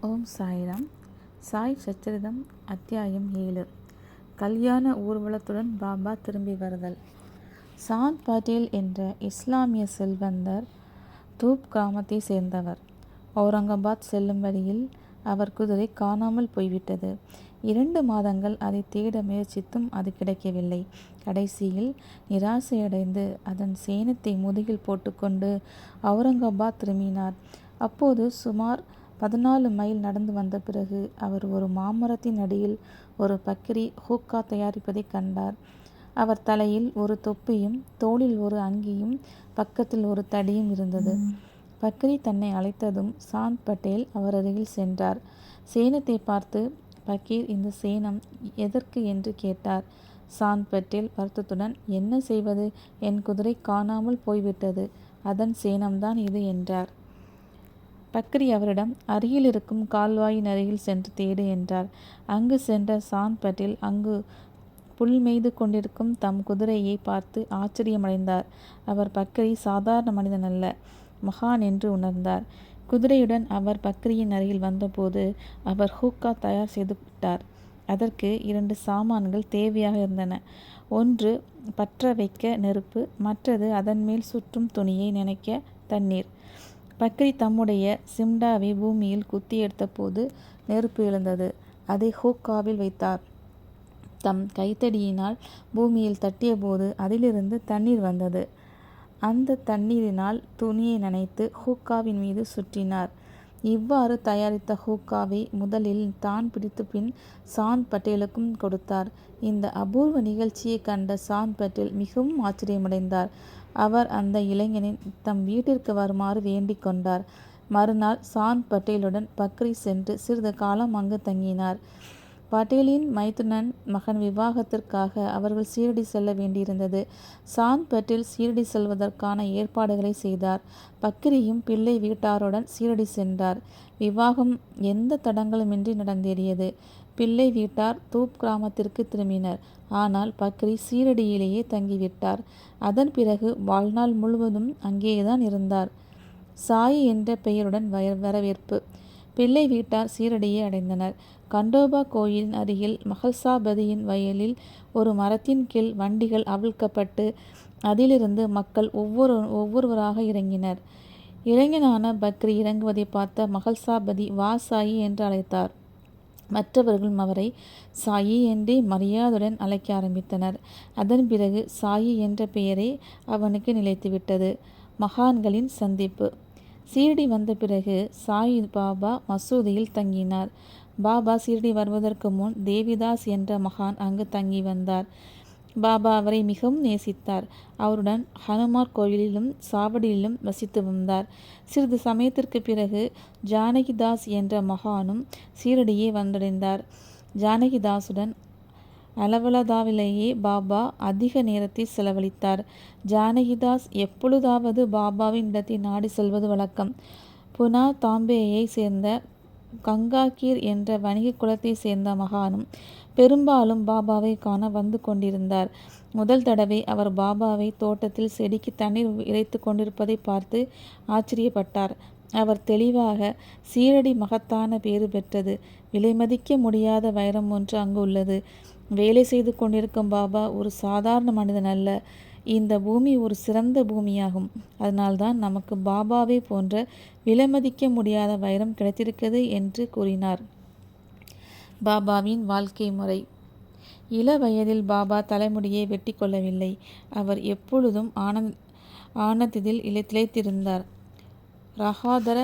ஓம் சாய்ராம். சாய் சச்சரிதம் அத்தியாயம் 7. கல்யாண ஊர்வலத்துடன் பாபா திரும்பி வருதல். சாந்த் பட்டேல் என்ற இஸ்லாமிய செல்வந்தர் தூப் கிராமத்தை சேர்ந்தவர். அவுரங்காபாத் செல்லும் வழியில் அவர் குதிரை காணாமல் போய்விட்டது. 2 மாதங்கள் அதை தேட முயற்சித்தும் அது கிடைக்கவில்லை. கடைசியில் நிராசையடைந்து அதன் சேணத்தை முதுகில் போட்டுக்கொண்டு அவுரங்காபாத் திரும்பினார். அப்போது சுமார் 14 மைல் நடந்து வந்த பிறகு அவர் ஒரு மாமரத்தின் அடியில் ஒரு பக்கிரி ஹூக்கா தயாரிப்பதை கண்டார். அவர் தலையில் ஒரு தொப்பியும் தோளில் ஒரு அங்கியும் பக்கத்தில் ஒரு தடியும் இருந்தது. பக்கிரி தன்னை அழைத்ததும் சாந்த் பட்டேல் அவர் அருகில் சென்றார். சேணத்தை பார்த்து பக்கீர் இந்த சேணம் எதற்கு என்று கேட்டார். சாந்த் பட்டேல் வருத்தத்துடன், என்ன செய்வது, என் குதிரை காணாமல் போய்விட்டது, அதன் சேணம்தான் இது என்றார். பக்ரி அவரிடம் அருகில் இருக்கும் கால்வாயின் அருகில் சென்று தேடு என்றார். அங்கு சென்ற சாந்த் பட்டேல் அங்கு புல் மேய்து கொண்டிருக்கும் தம் குதிரையை பார்த்து ஆச்சரியமடைந்தார். அவர் பக்ரி சாதாரண மனிதன் அல்ல, மகான் என்று உணர்ந்தார். குதிரையுடன் அவர் பக்ரியின் அருகில் வந்தபோது அவர் ஹூக்கா தயார் செய்து விட்டார். அதற்கு 2 சாமான்கள் தேவையாக இருந்தன. ஒன்று பற்ற வைக்க நெருப்பு, மற்றது அதன் மேல் சுற்றும் துணியை நனைக்க தண்ணீர். பக்ரி தம்முடைய சிம்டாவை பூமியில் குத்தி எடுத்தபோது நெருப்பு எழுந்தது. அதை ஹூக்காவில் வைத்தார். தம் கைத்தடியினால் பூமியில் தட்டியபோது அதிலிருந்து தண்ணீர் வந்தது. அந்த தண்ணீரினால் துணியை நனைத்து ஹூக்காவின் மீது சுற்றினார். இவ்வாறு தயாரித்த ஹூக்காவை முதலில் தான் பிடித்து பின் சாந்த் பட்டேலுக்கும் கொடுத்தார். இந்த அபூர்வ நிகழ்ச்சியை கண்ட சாந்த் பட்டேல் மிகவும் ஆச்சரியமடைந்தார். அவர் அந்த இளைஞனை தம் வீட்டிற்கு வருமாறு வேண்டிக் கொண்டார். மறுநாள் சாந்த் பட்டேலுடன் பக்ரி சென்று சிறிது காலம் அங்கு தங்கினார். பட்டேலின் மைத்துனன் மகன் விவாகத்திற்காக அவர்கள் சீரடி செல்ல வேண்டியிருந்தது. சாந்த் பட்டேல் சீரடி செல்வதற்கான ஏற்பாடுகளை செய்தார். பக்ரியும் பிள்ளை வீட்டாருடன் சீரடி சென்றார். விவாகம் எந்த தடங்களுமின்றி நடந்தேறியது. பிள்ளை வீட்டார் தூப் கிராமத்திற்கு திரும்பினர். ஆனால் பக்ரி சீரடியிலேயே தங்கிவிட்டார். அதன் பிறகு வாழ்நாள் முழுவதும் அங்கேதான் இருந்தார். சாயி என்ற பெயருடன் வரவேற்பு. பிள்ளை வீட்டார் சீரடியை அடைந்தனர். கண்டோபா கோயிலின் அருகில் மஹல்சாபதியின் வயலில் ஒரு மரத்தின் கீழ் வண்டிகள் அவிழ்க்கப்பட்டு அதிலிருந்து மக்கள் ஒவ்வொருவராக இறங்கினர். இளைஞனான பக்ரி இறங்குவதை பார்த்த மஹல்சாபதி வா சாயி என்று அழைத்தார். மற்றவர்களும் அவரை சாயி என்றே மரியாதையுடன் அழைக்க ஆரம்பித்தனர். அதன் பிறகு சாயி என்ற பெயரே அவனுக்கு நிலைத்துவிட்டது. மகான்களின் சந்திப்பு. சீரடி வந்த பிறகு சாயி பாபா மசூதியில் தங்கினார். பாபா சீரடி வருவதற்கு முன் தேவிதாஸ் என்ற மகான் அங்கு தங்கி வந்தார். பாபா அவரை மிகவும் நேசித்தார். அவருடன் ஹனுமார் கோயிலிலும் சாவடியிலும் வசித்து வந்தார். சிறிது சமயத்திற்கு பிறகு ஜானகிதாஸ் என்ற மகானும் சீரடியை வந்தடைந்தார். ஜானகிதாசுடன் அளவலதாவிலேயே பாபா அதிக நேரத்தை செலவழித்தார். ஜானகிதாஸ் எப்பொழுதாவது பாபாவின் இடத்தை நாடி செல்வது வழக்கம். புனா தாம்பேயை சேர்ந்த கங்காகீர் என்ற வணிக குலத்தை சேர்ந்த மகானும் பெரும்பாலும் பாபாவை காண வந்து கொண்டிருந்தார். முதல் தடவை அவர் பாபாவை தோட்டத்தில் செடிக்கு தண்ணீர் இறைத்து கொண்டிருப்பதை பார்த்து ஆச்சரியப்பட்டார். அவர் தெளிவாக, சீரடி மகத்தான பேறு பெற்றது. விலைமதிக்க முடியாத வைரம் ஒன்று அங்கு உள்ளது. வேலை செய்து கொண்டிருக்கும் பாபா ஒரு சாதாரண மனிதன் அல்ல. இந்த பூமி ஒரு சிறந்த பூமியாகும். அதனால்தான் நமக்கு பாபாவை போன்ற விலைமதிக்க முடியாத வைரம் கிடைத்திருக்கிறது என்று கூறினார். பாபாவின் வாழ்க்கை முறை. இள வயதில் பாபா தலைமுடியை வெட்டி கொள்ளவில்லை. அவர் எப்பொழுதும் ஆனந்தத்தில் திளைத்திருந்தார். ரகாதர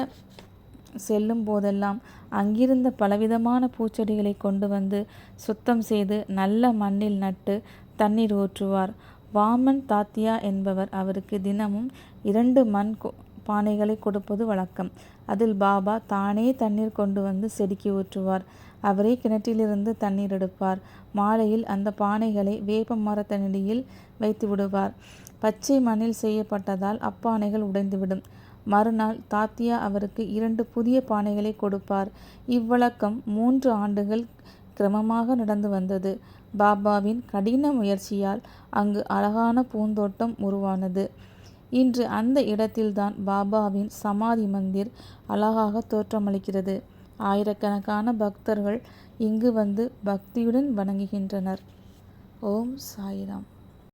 செல்லும் போதெல்லாம் அங்கிருந்த பலவிதமான பூச்செடிகளை கொண்டு வந்து சுத்தம் செய்து நல்ல மண்ணில் நட்டு தண்ணீர் ஊற்றுவார். வாமன் தாத்தியா என்பவர் அவருக்கு தினமும் 2 மண் பானைகளை கொடுப்பது வழக்கம். அதில் பாபா தானே தண்ணீர் கொண்டு வந்து செடிக்கு ஊற்றுவார். அவரே கிணற்றிலிருந்து தண்ணீர் எடுப்பார். மாலையில் அந்த பானைகளை வேப்ப மரத்தடியில் வைத்து விடுவார். பச்சை மண்ணில் செய்யப்பட்டதால் அப்பானைகள் உடைந்துவிடும். மறுநாள் தாத்தியா அவருக்கு 2 புதிய பானைகளை கொடுப்பார். இவ்வழக்கம் 3 ஆண்டுகள் கிரமமாக நடந்து வந்தது. பாபாவின் கடின முயற்சியால் அங்கு அழகான பூந்தோட்டம் உருவானது. இன்று அந்த இடத்தில்தான் பாபாவின் சமாதி மந்திர் அழகாக தோற்றமளிக்கிறது. ஆயிரக்கணக்கான பக்தர்கள் இங்கு வந்து பக்தியுடன் வணங்குகின்றனர். ஓம் சாய்ராம்.